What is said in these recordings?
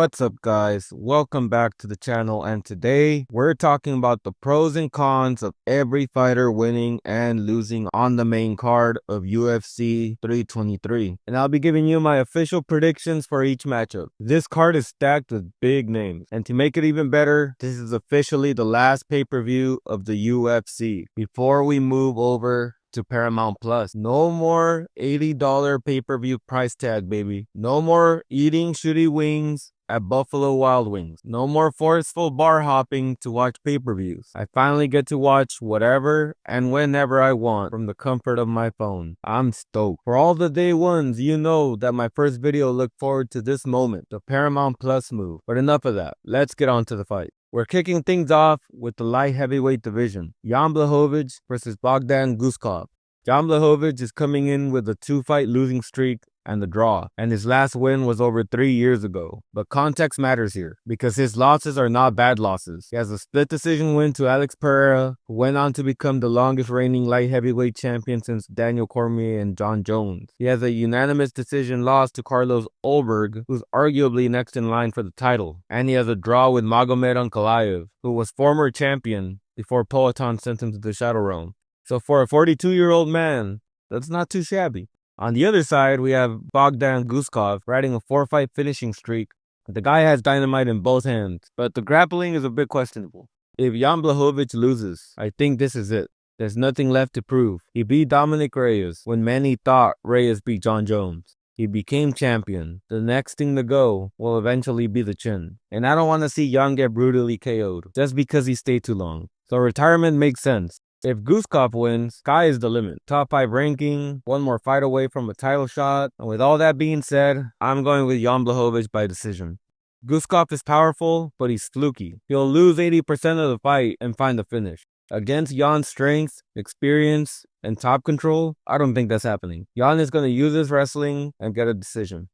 What's up, guys? Welcome back to the channel, and today we're talking about the pros and cons of every fighter winning and losing on the main card of UFC 323. And I'll be giving you my official predictions for each matchup. This card is stacked with big names, and to make it even better, this is officially the last pay-per-view of the UFC before we move over to Paramount Plus. No more $80 pay-per-view price tag, baby. No more eating shitty wings at Buffalo Wild Wings. No more forceful bar hopping to watch pay-per-views. I finally get to watch whatever and whenever I want from the comfort of my phone. I'm stoked. For all the day ones, you know that my first video looked forward to this moment, the Paramount Plus move. But enough of that. Let's get on to the fight. We're kicking things off with the light heavyweight division. Jan Blachowicz versus Bogdan Guskov. Jan Blachowicz is coming in with a 2-fight losing streak and the draw, and his last win was over 3 years ago. But context matters here, because his losses are not bad losses. He has a split decision win to Alex Pereira, who went on to become the longest reigning light heavyweight champion since Daniel Cormier and John Jones. He has a unanimous decision loss to Carlos Ulberg, who's arguably next in line for the title. And he has a draw with Magomed Ankalaev, who was former champion before Payton sent him to the Shadow Realm. So for a 42-year-old man, that's not too shabby. On the other side, we have Bogdan Guskov riding a 4-fight finishing streak. The guy has dynamite in both hands, but the grappling is a bit questionable. If Jan Blachowicz loses, I think this is it. There's nothing left to prove. He beat Dominic Reyes when many thought Reyes beat John Jones. He became champion. The next thing to go will eventually be the chin. And I don't want to see Jan get brutally KO'd just because he stayed too long. So retirement makes sense. If Guskov wins, sky is the limit. Top 5 ranking, one more fight away from a title shot. And with all that being said, I'm going with Jan Blachowicz by decision. Guskov is powerful, but he's fluky. He'll lose 80% of the fight and find the finish. Against Jan's strength, experience, and top control, I don't think that's happening. Jan is going to use his wrestling and get a decision.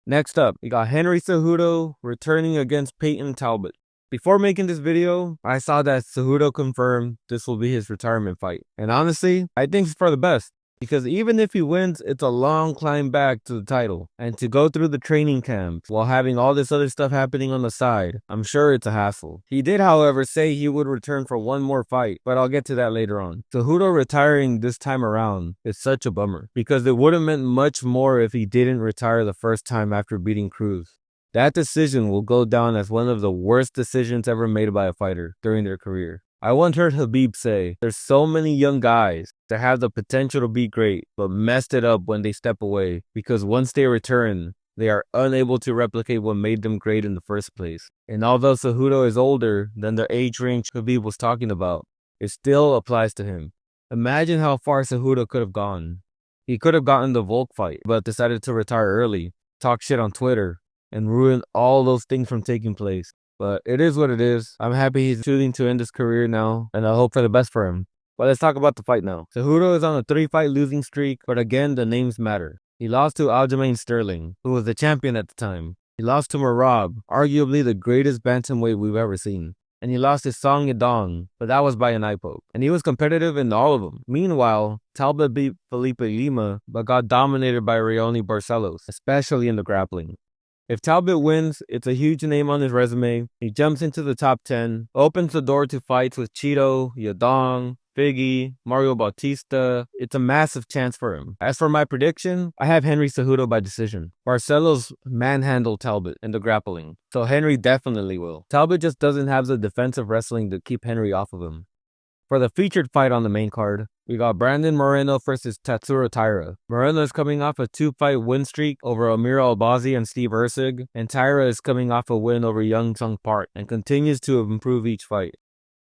Next up, we got Henry Cejudo returning against Payton Talbott. Before making this video, I saw that Cejudo confirmed this will be his retirement fight. And honestly, I think it's for the best. Because even if he wins, it's a long climb back to the title. And to go through the training camps while having all this other stuff happening on the side, I'm sure it's a hassle. He did, however, say he would return for one more fight, but I'll get to that later on. Cejudo retiring this time around is such a bummer, because it would have meant much more if he didn't retire the first time after beating Cruz. That decision will go down as one of the worst decisions ever made by a fighter during their career. I once heard Khabib say, there's so many young guys that have the potential to be great, but messed it up when they step away, because once they return, they are unable to replicate what made them great in the first place. And although Cejudo is older than the age range Khabib was talking about, it still applies to him. Imagine how far Cejudo could have gone. He could have gotten the Volk fight, but decided to retire early, talk shit on Twitter, and ruin all those things from taking place. But it is what it is. I'm happy he's choosing to end his career now, and I hope for the best for him. But let's talk about the fight now. Cejudo is on a 3-fight losing streak, but again, the names matter. He lost to Aljamain Sterling, who was the champion at the time. He lost to Merab, arguably the greatest bantamweight we've ever seen. And he lost to Song Yadong, but that was by an eye poke. And he was competitive in all of them. Meanwhile, Talbott beat Felipe Lima, but got dominated by Raoni Barcelos, especially in the grappling. If Talbott wins, it's a huge name on his resume. He jumps into the top 10, opens the door to fights with Cheeto, Yadong, Figgy, Mario Bautista. It's a massive chance for him. As for my prediction, I have Henry Cejudo by decision. Barcelos manhandled Talbott in the grappling, so Henry definitely will. Talbott just doesn't have the defensive wrestling to keep Henry off of him. For the featured fight on the main card, we got Brandon Moreno versus Tatsuro Taira. Moreno is coming off a 2-fight win streak over Amir Albazi and Steve Erceg, and Taira is coming off a win over Young Sung Park and continues to improve each fight.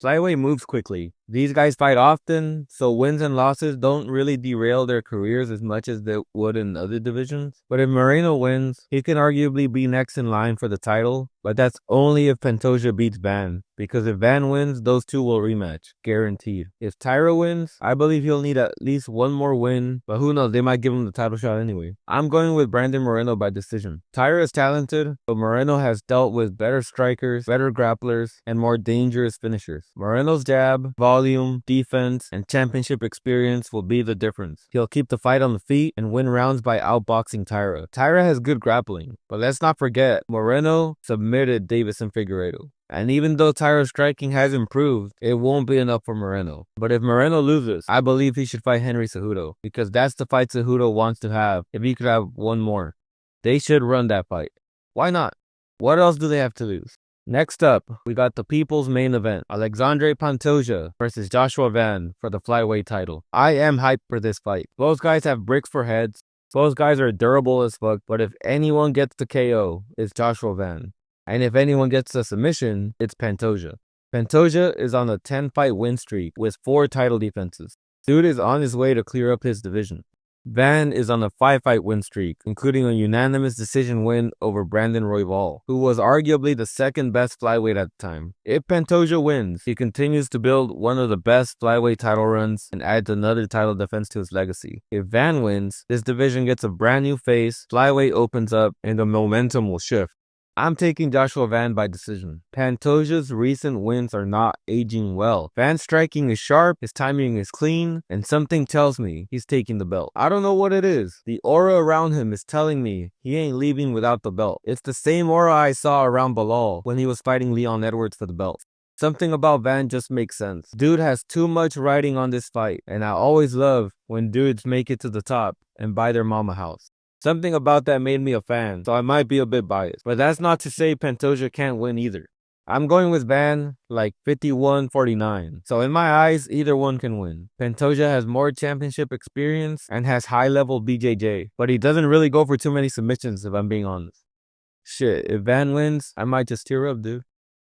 Flyweight moves quickly. These guys fight often, so wins and losses don't really derail their careers as much as they would in other divisions. But if Moreno wins, he can arguably be next in line for the title, but that's only if Pantoja beats Van, because if Van wins, those two will rematch, guaranteed. If Taira wins, I believe he'll need at least one more win, but who knows, they might give him the title shot anyway. I'm going with Brandon Moreno by decision. Taira is talented, but Moreno has dealt with better strikers, better grapplers, and more dangerous finishers. Moreno's jab, volume, volume, defense, and championship experience will be the difference. He'll keep the fight on the feet and win rounds by outboxing Taira. Taira has good grappling, but let's not forget, Moreno submitted Davison Figueiredo. And even though Taira's striking has improved, it won't be enough for Moreno. But if Moreno loses, I believe he should fight Henry Cejudo, because that's the fight Cejudo wants to have if he could have one more. They should run that fight. Why not? What else do they have to lose? Next up, we got the people's main event, Alexandre Pantoja versus Joshua Van for the flyweight title. I am hyped for this fight. Both guys have bricks for heads. Both guys are durable as fuck, but if anyone gets the KO, it's Joshua Van. And if anyone gets the submission, it's Pantoja. Pantoja is on a 10-fight win streak with 4 title defenses. Dude is on his way to clear up his division. Van is on a 5-fight win streak, including a unanimous decision win over Brandon Royval, who was arguably the second best flyweight at the time. If Pantoja wins, he continues to build one of the best flyweight title runs and adds another title defense to his legacy. If Van wins, this division gets a brand new face, flyweight opens up, and the momentum will shift. I'm taking Joshua Van by decision. Pantoja's recent wins are not aging well. Van's striking is sharp, his timing is clean, and something tells me he's taking the belt. I don't know what it is. The aura around him is telling me he ain't leaving without the belt. It's the same aura I saw around Bilal when he was fighting Leon Edwards for the belt. Something about Van just makes sense. Dude has too much riding on this fight, and I always love when dudes make it to the top and buy their mama house. Something about that made me a fan, so I might be a bit biased. But that's not to say Pantoja can't win either. I'm going with Van like 51-49. So in my eyes, either one can win. Pantoja has more championship experience and has high-level BJJ, but he doesn't really go for too many submissions if I'm being honest. Shit, if Van wins, I might just tear up, dude.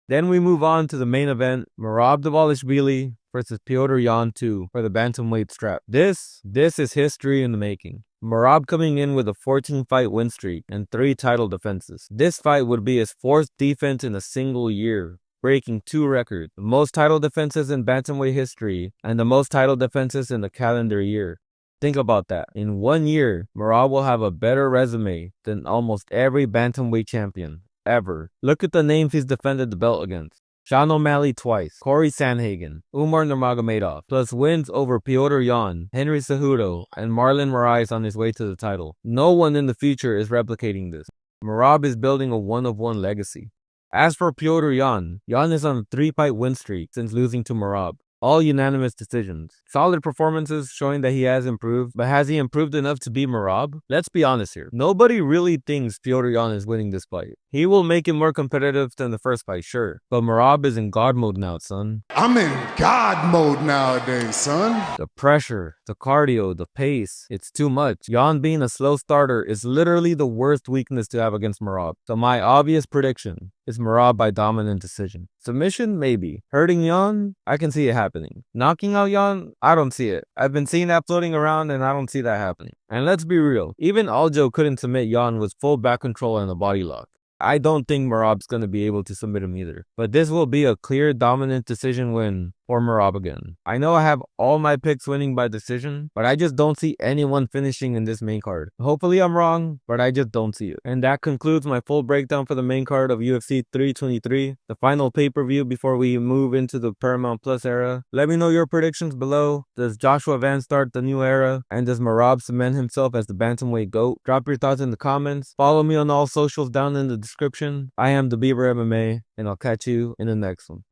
Then we move on to the main event, Merab Dvalishvili versus Petr Yan 2 for the Bantamweight strap. This is history in the making. Merab coming in with a 14-fight win streak and 3 title defenses. This fight would be his 4th defense in a single year, breaking 2 records, the most title defenses in Bantamweight history and the most title defenses in the calendar year. Think about that. In 1 year, Merab will have a better resume than almost every Bantamweight champion ever. Look at the names he's defended the belt against. Sean O'Malley twice, Corey Sandhagen, Umar Nurmagomedov, plus wins over Petr Yan, Henry Cejudo, and Marlon Moraes on his way to the title. No one in the future is replicating this. Merab is building a one-of-one legacy. As for Petr Yan, Yan is on a 3-fight win streak since losing to Merab. All unanimous decisions. Solid performances showing that he has improved, but has he improved enough to beat Merab? Let's be honest here. Nobody really thinks Petr Yan is winning this fight. He will make it more competitive than the first fight, sure. But Merab is in God mode now, son. I'm in God mode nowadays, son. The pressure, the cardio, the pace, it's too much. Yan being a slow starter is literally the worst weakness to have against Merab. So my obvious prediction is Merab by dominant decision. Submission, maybe. Hurting Yan, I can see it happening. Knocking out Yan, I don't see it. I've been seeing that floating around and I don't see that happening. And let's be real, even Aljo couldn't submit Yan with full back control and a body lock. I don't think Merab's going to be able to submit him either. But this will be a clear dominant decision win for Merab again. I know I have all my picks winning by decision, but I just don't see anyone finishing in this main card. Hopefully I'm wrong, but I just don't see it. And that concludes my full breakdown for the main card of UFC 323, the final pay-per-view before we move into the Paramount Plus era. Let me know your predictions below. Does Joshua Van start the new era? And does Merab cement himself as the Bantamweight GOAT? Drop your thoughts in the comments. Follow me on all socials down in the description. I am the Beever MMA, and I'll catch you in the next one.